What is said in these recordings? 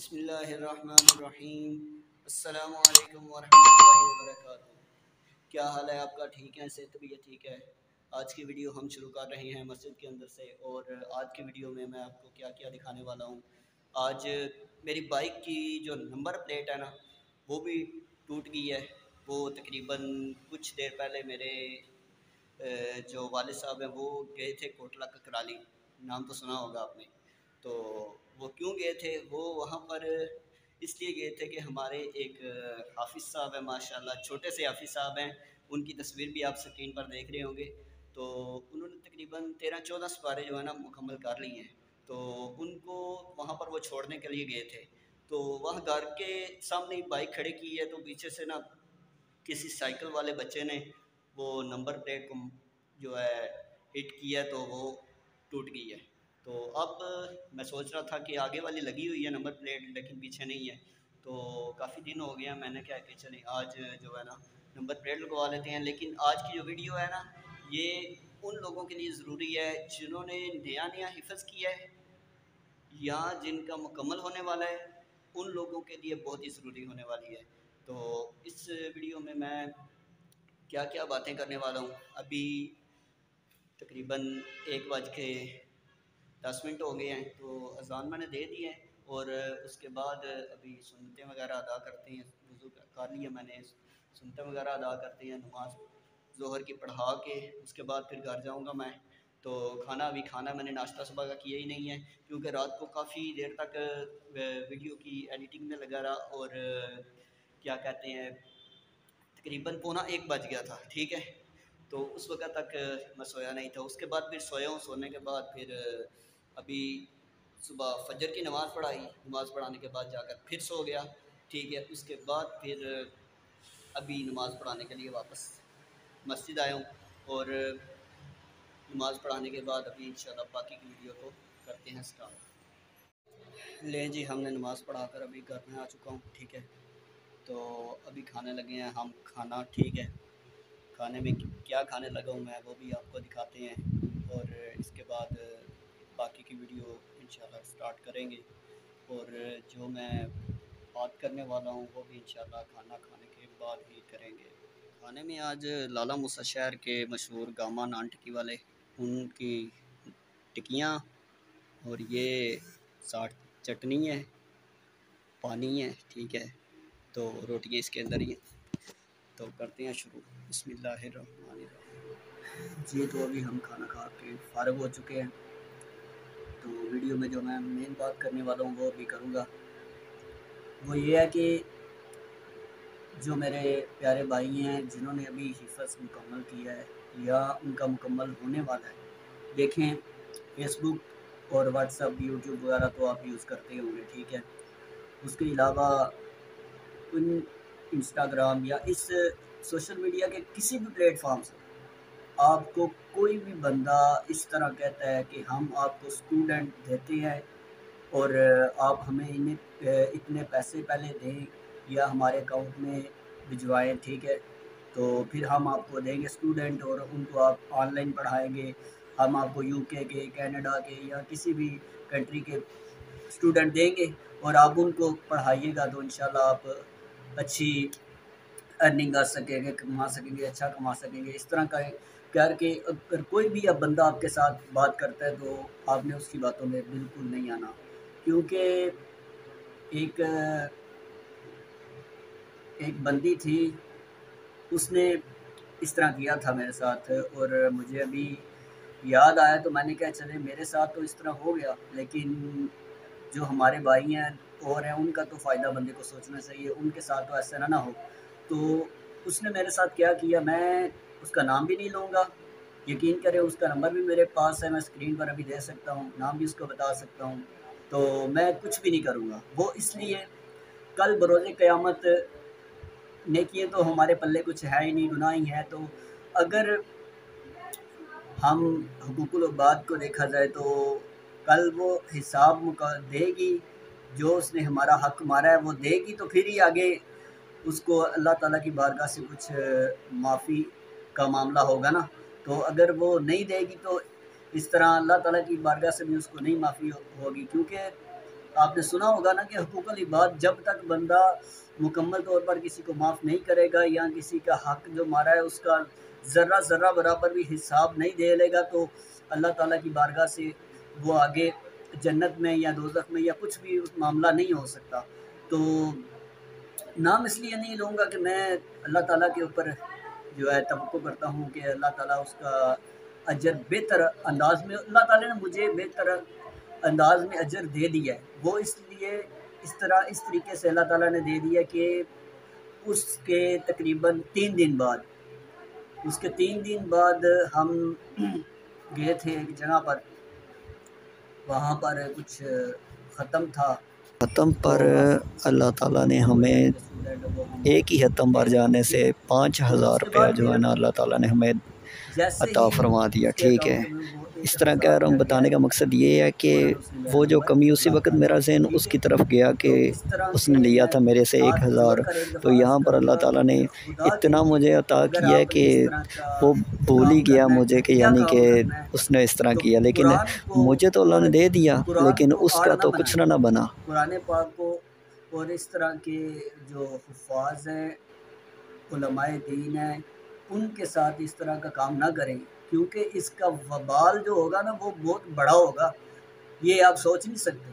बिस्मिल्लाहिर्रहमानिर्रहीम। अस्सलामु अलैकुम वरहमतुल्लाहि वबरकातुहू। क्या हाल है आपका? ठीक है? सेहत भी ठीक है? आज की वीडियो हम शुरू कर रहे हैं मस्जिद के अंदर से। और आज की वीडियो में मैं आपको क्या क्या दिखाने वाला हूँ। आज मेरी बाइक की जो नंबर प्लेट है ना, वो भी टूट गई है। वो तकरीबन कुछ देर पहले मेरे जो वालिद साहब हैं वो गए थे कोटला कराली, नाम तो सुना होगा आपने। तो वो क्यों गए थे? वो वहाँ पर इसलिए गए थे कि हमारे एक हाफिज़ साहब हैं, माशाल्लाह छोटे से हाफिज़ साहब हैं। उनकी तस्वीर भी आप स्क्रीन पर देख रहे होंगे। तो उन्होंने तकरीबन 13-14 सिपारे जो है ना मुकम्मल कर लिए हैं। तो उनको वहाँ पर वो छोड़ने के लिए गए थे। तो वहाँ घर के सामने ही बाइक खड़ी की है, तो पीछे से ना किसी साइकिल वाले बच्चे ने वो नंबर प्लेट को जो है हिट किया, तो वो टूट गई है। तो अब मैं सोच रहा था कि आगे वाली लगी हुई है नंबर प्लेट, लेकिन पीछे नहीं है। तो काफ़ी दिन हो गए हैं, मैंने क्या कि चले आज जो है ना नंबर प्लेट लगवा लेते हैं। लेकिन आज की जो वीडियो है ना, ये उन लोगों के लिए ज़रूरी है जिन्होंने नया नया हिफ्ज़ किया है या जिनका मुकम्मल होने वाला है। उन लोगों के लिए बहुत ही ज़रूरी होने वाली है। तो इस वीडियो में मैं क्या क्या बातें करने वाला हूँ। अभी तकरीबन 1:10 हो गए हैं, तो अज़ान मैंने दे दी है। और उसके बाद अभी सुन्नतें वगैरह अदा करते हैं। वज़ू कर लिया मैंने, सुन्नतें वगैरह अदा करते हैं, नमाज ज़ोहर की पढ़ा के उसके बाद फिर घर जाऊँगा मैं। तो खाना अभी खाना मैंने नाश्ता सुबह का किया ही नहीं है, क्योंकि रात को काफ़ी देर तक वीडियो की एडिटिंग में लगा रहा। और क्या कहते हैं, तकरीबन पौना 1 बज गया था, ठीक है। तो उस वक्त तक मैं सोया नहीं था। उसके बाद फिर सोया हूँ। सोने के बाद फिर अभी सुबह फजर की नमाज़ पढ़ाई, नमाज़ पढ़ाने के बाद जाकर फिर सो गया, ठीक है। उसके बाद फिर अभी नमाज़ पढ़ाने के लिए वापस मस्जिद आया हूँ। और नमाज़ पढ़ाने के बाद अभी इंशाल्लाह बाकी की वीडियो को करते हैं स्टार्ट। ले जी, हमने नमाज़ पढ़ा कर अभी घर में आ चुका हूँ, ठीक है। तो अभी खाने लगे हैं हम खाना, ठीक है। खाने में क्या खाने लगा हूँ मैं वो भी आपको दिखाते हैं। और इसके बाद बाकी की वीडियो इंशाल्लाह स्टार्ट करेंगे। और जो मैं बात करने वाला हूँ वो भी इंशाल्लाह खाना खाने के बाद ही करेंगे। खाने में आज लाला मूसा शहर के मशहूर गामा नान टिक्की वाले, उनकी टिक्कियाँ, और ये साथ चटनी है, पानी है, ठीक है। तो रोटियाँ इसके अंदर ही हैं। तो करते हैं शुरू। बिस्मिल्लाहिर्रहमानिर्रहीम जी। तो अभी हम खाना खा के फ़ारिग हो चुके हैं। तो वीडियो में जो मैं मेन बात करने वाला हूँ वो भी करूँगा। वो ये है कि जो मेरे प्यारे भाई हैं जिन्होंने अभी हिफ़्ज़ मुकम्मल किया है या उनका मुकम्मल होने वाला है, देखें फ़ेसबुक और व्हाट्सअप, यूट्यूब वगैरह तो आप यूज़ करते होंगे, ठीक है। उसके अलावा उन इंस्टाग्राम या इस सोशल मीडिया के किसी भी प्लेटफॉर्म से आपको कोई भी बंदा इस तरह कहता है कि हम आपको स्टूडेंट देते हैं और आप हमें इन्हें इतने पैसे पहले दें या हमारे अकाउंट में भिजवाएं, ठीक है। तो फिर हम आपको देंगे स्टूडेंट और उनको आप ऑनलाइन पढ़ाएंगे। हम आपको यूके के, कनाडा के या किसी भी कंट्री के स्टूडेंट देंगे और आप उनको पढ़ाइएगा, तो इंशाल्लाह आप अच्छी अर्निंग कर सकेंगे, कमा सकेंगे, अच्छा कमा सकेंगे। इस तरह का करके अगर कोई भी अब बंदा आपके साथ बात करता है तो आपने उसकी बातों में बिल्कुल नहीं आना, क्योंकि एक एक बंदी थी, उसने इस तरह किया था मेरे साथ। और मुझे अभी याद आया तो मैंने कहा चले मेरे साथ तो इस तरह हो गया, लेकिन जो हमारे भाई हैं और हैं उनका तो फ़ायदा बंदे को सोचना चाहिए, उनके साथ तो ऐसा ना हो। तो उसने मेरे साथ क्या किया, मैं उसका नाम भी नहीं लूँगा, यकीन करें उसका नंबर भी मेरे पास है, मैं स्क्रीन पर अभी दे सकता हूँ, नाम भी उसको बता सकता हूँ। तो मैं कुछ भी नहीं करूँगा, वो इसलिए कल बरोज़े क़यामत नेकियां तो हमारे पल्ले कुछ है ही नहीं, गुनाह ही है। तो अगर हम हुकूकुल इबाद को देखा जाए तो कल वो हिसाब देगी, जो उसने हमारा हक मारा है वो देगी, तो फिर ही आगे उसको अल्लाह ताला की बारगाह से कुछ माफ़ी का मामला होगा ना। तो अगर वो नहीं देगी तो इस तरह अल्लाह ताला की बारगाह से भी उसको नहीं माफ़ी होगी, क्योंकि आपने सुना होगा ना कि हुकूकुल इबाद, जब तक बंदा मुकम्मल तौर पर किसी को माफ़ नहीं करेगा या किसी का हक जो मारा है उसका ज़र्रा ज़र्रा बराबर भी हिसाब नहीं दे लेगा, तो अल्लाह ताला की बारगाह से वो आगे जन्नत में या दोज़ख में या कुछ भी मामला नहीं हो सकता। तो नाम इसलिए नहीं लूँगा कि मैं अल्लाह ताला के ऊपर जो है तवक्को करता हूँ कि अल्लाह ताला उसका अजर बेहतर अंदाज में, अल्लाह ताला ने मुझे बेहतर अंदाज में अजर दे दिया है। वो इसलिए इस तरीके से अल्लाह ताला ने दे दिया कि उसके तकरीबन 3 दिन बाद, उसके 3 दिन बाद हम गए थे एक जगह पर, वहाँ पर कुछ ख़त्म था। ख़त्म पर अल्लाह ताला ने हमें एक ही ख़त्म पर जाने से 5,000 रुपया जो है ना अल्लाह ताला ने हमें अता फरमा दिया। ठीक है, इस तरह कह रहा हूँ, बताने का मकसद ये है कि वो जो कमी उसी वक्त मेरा ज़हन उसकी तरफ गया कि उसने लिया था मेरे से 1,000, तो यहाँ पर अल्लाह ताला ने इतना मुझे अता किया है कि वो भूल ही गया मुझे कि यानी कि उसने इस तरह किया, लेकिन मुझे तो अल्लाह ने दे दिया लेकिन उसका तो कुछ ना बना। कुरान पाक को और इस तरह के जो हुफ़ाज़ हैं, उलमाए दीन हैं, उनके साथ इस तरह का काम ना करें, क्योंकि इसका वबाल जो होगा ना वो बहुत बड़ा होगा, ये आप सोच नहीं सकते।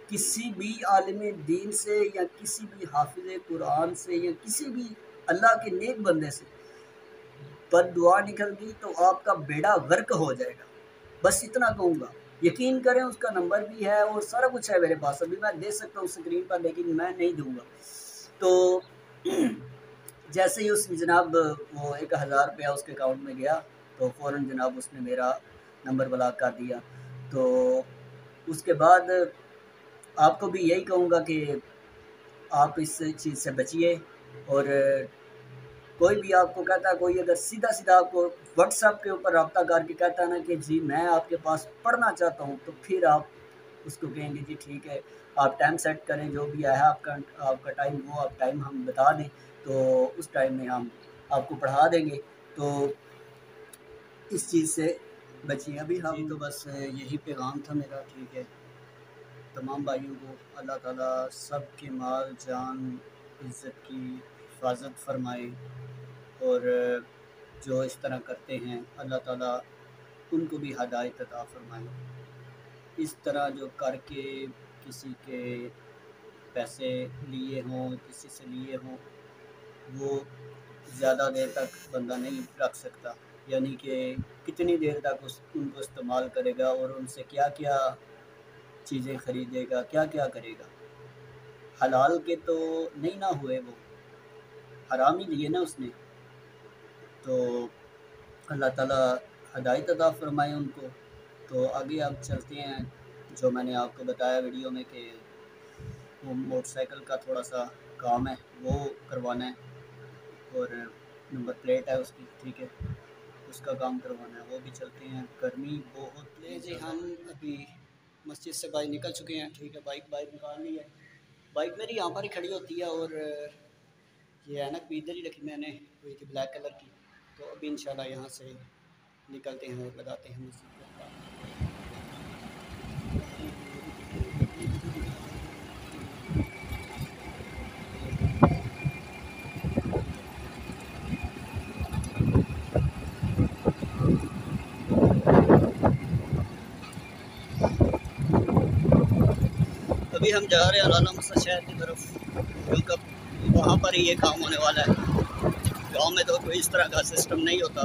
किसी भी आलिम दीन से या किसी भी हाफिज़ कुरान से या किसी भी अल्लाह के नेक बंदे से बद्दुआ निकल गई तो आपका बेड़ा गर्क हो जाएगा। बस इतना कहूँगा, यकीन करें, उसका नंबर भी है और सारा कुछ है मेरे पास, अभी मैं दे सकता हूँ स्क्रीन पर, लेकिन मैं नहीं दूँगा। तो जैसे ही उसने जनाब वो 1,000 रुपया उसके अकाउंट में गया तो फ़ौरन जनाब उसने मेरा नंबर ब्लॉक कर दिया। तो उसके बाद आपको भी यही कहूँगा कि आप इस चीज़ से बचिए, और कोई भी आपको कहता है, कोई अगर सीधा सीधा आपको व्हाट्सएप के ऊपर रब्ता करके कहता है ना कि जी मैं आपके पास पढ़ना चाहता हूँ, तो फिर आप उसको कहेंगे जी ठीक है, आप टाइम सेट करें, जो भी है आपका टाइम, वो आप टाइम हम बता दें, तो उस टाइम में हम आपको पढ़ा देंगे। तो इस चीज़ से बचिए। अभी हम तो बस यही पैगाम था मेरा। ठीक है, तमाम भाइयों को अल्लाह ताला सब के माल जान इज़्ज़त की हिफाजत फरमाए, और जो इस तरह करते हैं अल्लाह ताला उनको भी हदायत अता फरमाए। इस तरह जो करके किसी के पैसे लिए हों, किसी से लिए हों, वो ज़्यादा देर तक बंदा नहीं रख सकता, यानी कि कितनी देर तक उनको इस्तेमाल करेगा और उनसे क्या क्या चीज़ें ख़रीदेगा, क्या क्या करेगा। हलाल के तो नहीं ना हुए, वो हराम ही लिए ना उसने। तो अल्लाह ताला हदायत अता फरमाए उनको। तो आगे आप चलते हैं, जो मैंने आपको बताया वीडियो में कि वो मोटरसाइकिल का थोड़ा सा काम है, वो करवाना है, और नंबर प्लेट है उसकी, ठीक है, उसका काम करवाना है, वो भी चलते हैं। गर्मी बहुत ले जी, हम अभी मस्जिद से बाहर निकल चुके हैं। ठीक है, बाइक निकाल ली है। बाइक मेरी यहाँ पर ही खड़ी होती है, और ये ऐनक भी इधर ही रखी मैंने हुई थी ब्लैक कलर की। तो अभी इंशाल्लाह यहाँ से निकलते हैं और लगाते हैं मस्जिद पर। अभी हम जा रहे हैं लाला मुसा शहर की तरफ, क्योंकि वहाँ पर ही ये काम होने वाला है। गांव में तो कोई इस तरह का सिस्टम नहीं होता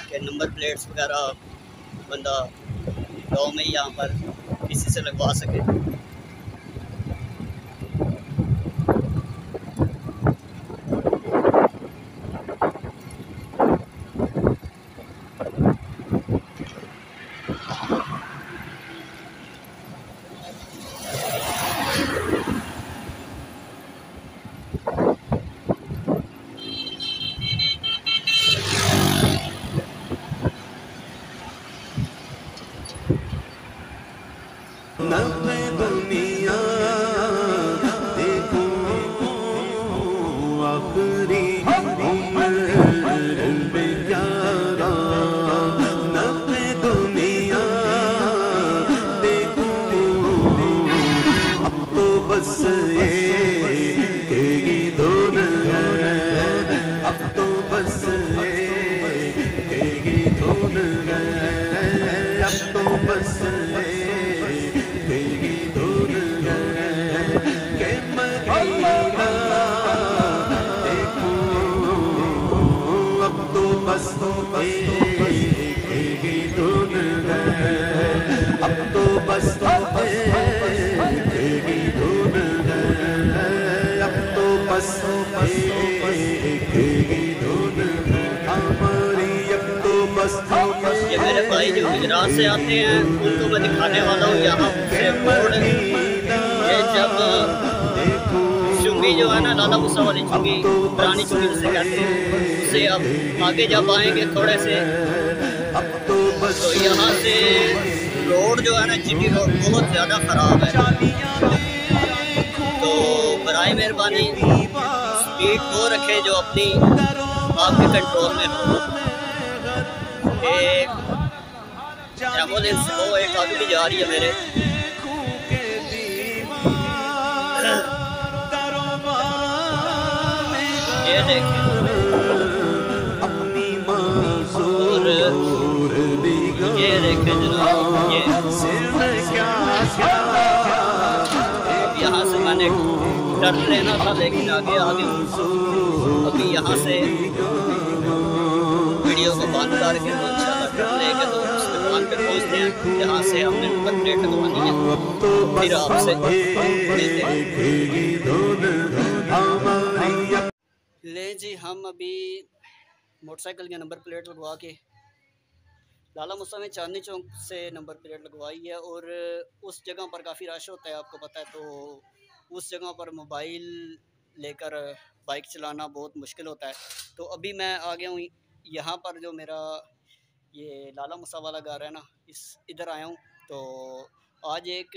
कि नंबर प्लेट्स वगैरह बंदा गांव में ही यहाँ पर किसी से लगवा सके। नब्बे तो बस एक ही धुन है, अब तो बस एक ही धुन है, अब तो बस एक ही धुन है कि मदीना देखूं, अब तो बस एक ही धुन है, अब तो बस एक ही धुन है, अब तो बस एक ही धुन है हमारी, अब तो बस। ये मेरे भाई जो गुजरात से आते हैं उनको मैं दिखाने वाला हूँ यहाँ से बोर्ड। ये जब चुंगी जो है ना, लाला मूसा वाली चुंगी, पुरानी चुंगी जिसे कहते हैं, उससे अब आगे जब आएंगे थोड़े से तो यहाँ से रोड जो है ना, जीटी रोड बहुत ज़्यादा ख़राब है। तो बराए मेहरबानी स्पीड वो रखें जो अपनी आपके कंट्रोल में हो। एक एम्बुलेंस वो एक आगे भी जा रही है मेरे, ये देखें। और ये देखें जनाब, ये यहाँ से मैंने टर्न लेना था लेकिन आगे आ गया। अभी यहाँ से वीडियो को बंद करके तो इंशाल्लाह टर्न लेके तो उस दुकान पे पहुँचते हैं जहाँ से हमने नंबर प्लेट लगवानी है, फिर आपसे मिलते हैं। ले जी, हम अभी मोटरसाइकिल के नंबर प्लेट लगवा के लाला मूसा में चांदनी चौक से नंबर प्लेट लगवाई है। और उस जगह पर काफ़ी रश होता है, आपको पता है, तो उस जगह पर मोबाइल लेकर बाइक चलाना बहुत मुश्किल होता है। तो अभी मैं आ गया हूँ यहाँ पर, जो मेरा ये लाला मूसा वाला घर है ना, इधर आया हूँ। तो आज एक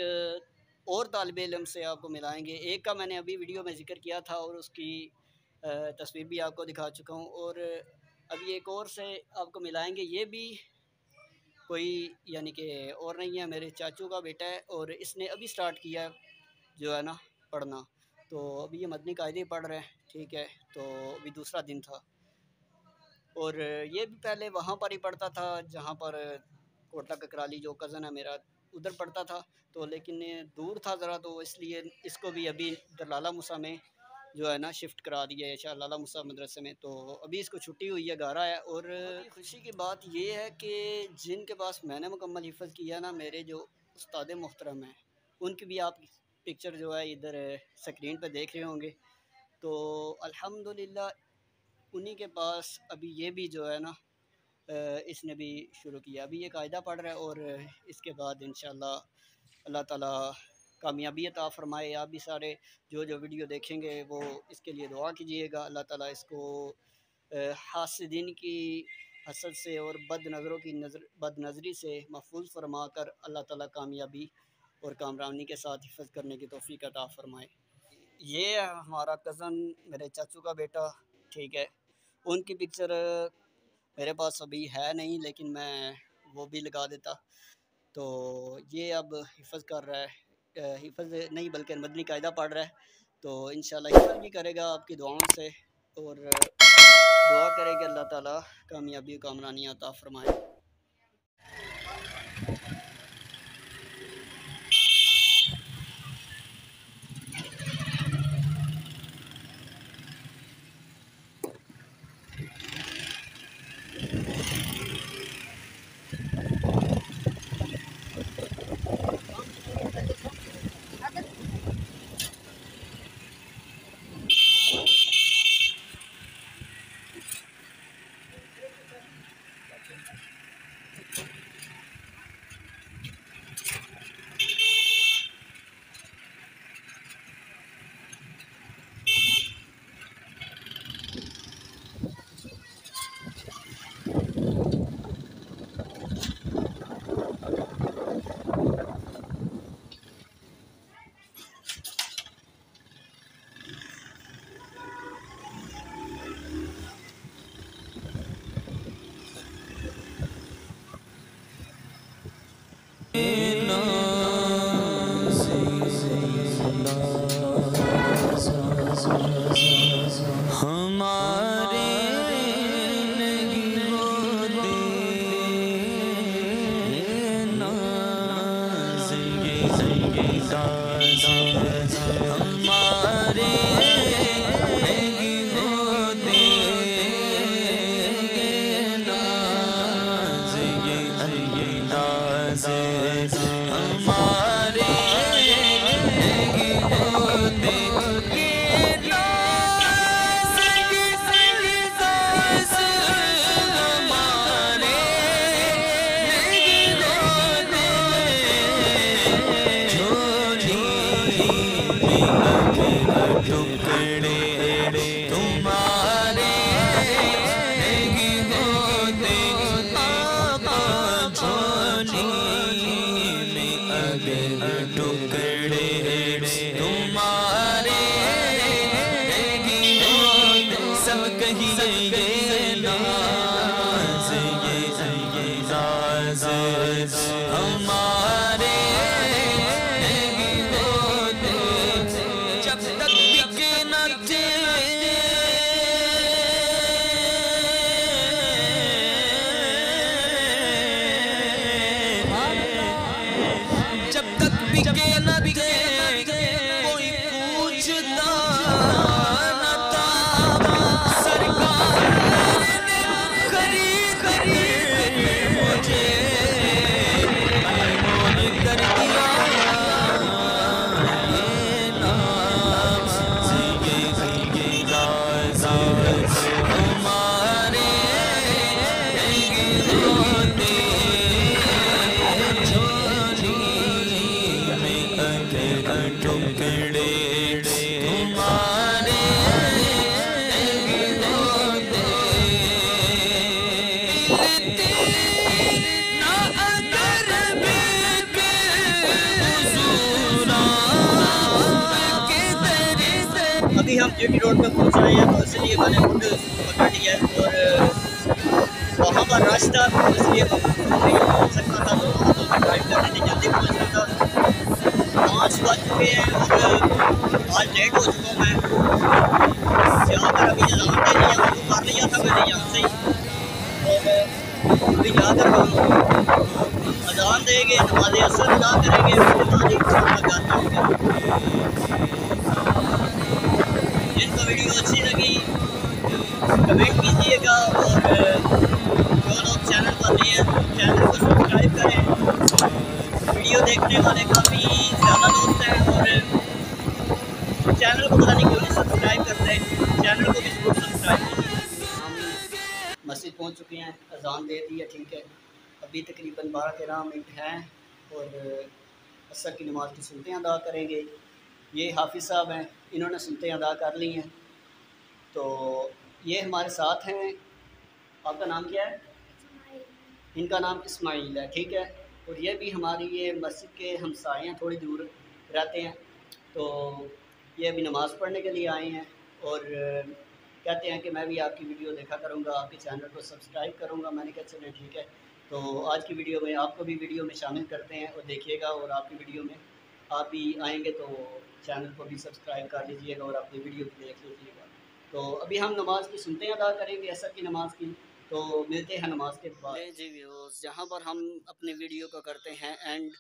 और तालिब इल्म से आपको मिलाएंगे। एक का मैंने अभी वीडियो में जिक्र किया था और उसकी तस्वीर भी आपको दिखा चुका हूँ, और अभी एक और से आपको मिलाएंगे। ये भी कोई यानी कि और नहीं है, मेरे चाचू का बेटा है और इसने अभी स्टार्ट किया जो है ना पढ़ना। तो अभी ये मदनी कायदे पढ़ रहे हैं, ठीक है। तो अभी दूसरा दिन था और ये भी पहले वहाँ पर ही पढ़ता था जहाँ पर कोटला ककराली जो कज़न है मेरा उधर पढ़ता था। तो लेकिन दूर था ज़रा, तो इसलिए इसको भी अभी लाला मूसा में जो है ना शिफ्ट करा दिया है, लाला मूसा मदरसे में। तो अभी इसको छुट्टी हुई है, घर आया। और खुशी की बात ये है कि जिनके पास मैंने मुकम्मल हिफ़्ज़ किया ना, मेरे जो उस्ताद मोहतरम हैं, उनकी भी आप पिक्चर जो है इधर स्क्रीन पे देख रहे होंगे। तो अल्हम्दुलिल्लाह उन्हीं के पास अभी ये भी जो है ना इसने भी शुरू किया। अभी ये कायदा पढ़ रहा है और इसके बाद इंशाअल्लाह अल्लाह ताला कामयाबी अता फ़रमाए। आप भी सारे जो वीडियो देखेंगे वो इसके लिए दुआ कीजिएगा। अल्लाह ताला इसको हासिदीन की हसद से और बद नज़रों की बद नज़री से महफूज फरमा कर अल्लाह ताला कामयाबी और कामरानी के साथ हिफ़्ज़ करने की तौफ़ीक अता फ़रमाए। ये हमारा कज़न, मेरे चाचू का बेटा, ठीक है। उनकी पिक्चर मेरे पास अभी है नहीं, लेकिन मैं वो भी लगा देता। तो ये अब हिफ़्ज़ कर रहा है, हिफ़्ज़ नहीं बल्कि मदनी कायदा पढ़ रहा है। तो इंशाल्लाह हिफ़्ज़ भी करेगा आपकी दुआओं से, और दुआ करें कि अल्लाह ताला कामयाबी कामरानी अता फ़रमाए। हमारे नहीं होते नाज़ ये दास हमारे नहीं होते नाज़ ये दास हमारे नहीं होते हमारे नहीं होते जब तक बिके न थे जब तक बिके न थे कोई पूछता न था सरकार ने खरीद मुझे कर दिया ये नाम ये दास हमारे नहीं होते झोली में अगर टुकड़े हमारे नहीं होते ना अगर अभी हम जीटी रोड पे पहुंच रहे हैं, तो इसलिए मैंने वुड पकड़ लिया है और वहाँ पर रश था, तो इसलिए मैं नहीं पहुँच सकता था, तो वहाँ तो ड्राइव करने से जल्दी पहुँच रहा था। 5 बज चुके हैं और आज लेट हो चुका हूँ मैं यहाँ पर। अभी अज़ान दे लिया, वुज़ू कर लिया था मैंने यहाँ से ही, और अभी जाकर हम अज़ान देंगे, नमाज़ असर अदा करेंगे, उसके बाद इंशाअल्लाह घर जाएंगे। जिनको वीडियो अच्छी लगी कमेंट कीजिएगा, और जो लोग चैनल पर नए हैं चैनल को सब्सक्राइब करें। वीडियो देखने वाले काफ़ी ज़्यादा दोस्त हैं और चैनल को पता नहीं क्यों नहीं सब्सक्राइब करते, चैनल को भी जरूर सब्सक्राइब कीजिए। हम मस्जिद पहुंच चुके हैं, अज़ान दे दी है, ठीक है। अभी तकरीबन 12-13 मिनट हैं और असर की नमाज़ की सुन्नतें अदा करेंगे। ये हाफिज़ साहब हैं, इन्होंने सुन्नतें अदा कर ली हैं, तो ये हमारे साथ हैं। आपका नाम क्या है? इनका नाम इस्माइल है, ठीक है। और ये भी हमारी ये मस्जिद के हमसाए हैं, थोड़ी दूर रहते हैं, तो ये अभी नमाज़ पढ़ने के लिए आए हैं और कहते हैं कि मैं भी आपकी वीडियो देखा करूँगा, आपके चैनल को सब्सक्राइब करूँगा। मैंने कहा चलिए ठीक है, तो आज की वीडियो में आपको भी वीडियो में शामिल करते हैं और देखिएगा, और आपकी वीडियो में आप भी आएंगे तो चैनल को भी सब्सक्राइब कर लीजिएगा और अपनी वीडियो भी देख लीजिएगा। तो अभी हम नमाज़ की सुन्नतें अदा करेंगे, असर की नमाज़ की, तो मिलते हैं नमाज के बाद। जी व्यूअर्स, जहाँ पर हम अपने वीडियो को करते हैं एंड,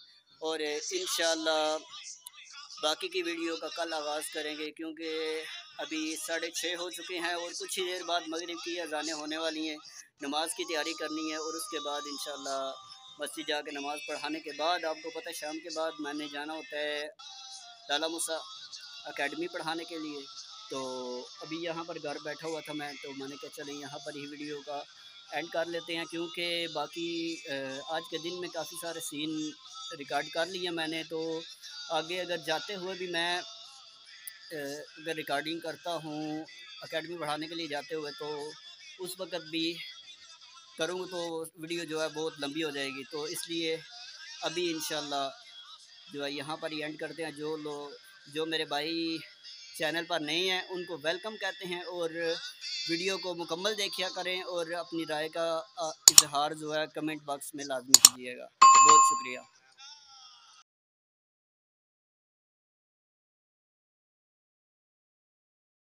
और इंशाअल्लाह बाकी की वीडियो का कल आगाज़ करेंगे, क्योंकि अभी 6:30 हो चुके हैं और कुछ ही देर बाद मगरिब की अज़ानें होने वाली हैं। नमाज की तैयारी करनी है और उसके बाद इंशाअल्लाह मस्जिद जाके नमाज़ पढ़ाने के बाद, आपको पता है शाम के बाद मैंने जाना होता है लाला मूसा एकेडमी पढ़ाने के लिए। तो अभी यहाँ पर घर बैठा हुआ था मैं, तो मैंने कहा चलें यहाँ पर ही वीडियो का एंड कर लेते हैं, क्योंकि बाकी आज के दिन में काफ़ी सारे सीन रिकॉर्ड कर लिए मैंने। तो आगे अगर जाते हुए भी मैं अगर रिकॉर्डिंग करता हूँ एकेडमी पढ़ाने के लिए जाते हुए, तो उस वक़्त भी करूँगा तो वीडियो जो है बहुत लंबी हो जाएगी। तो इसलिए अभी इंशाल्लाह जो है यहाँ पर ही एंड करते हैं। जो मेरे भाई चैनल पर नए हैं उनको वेलकम कहते हैं, और वीडियो को मुकम्मल देखिया करें और अपनी राय का इजहार जो है कमेंट बॉक्स में लाजमी कीजिएगा। बहुत शुक्रिया।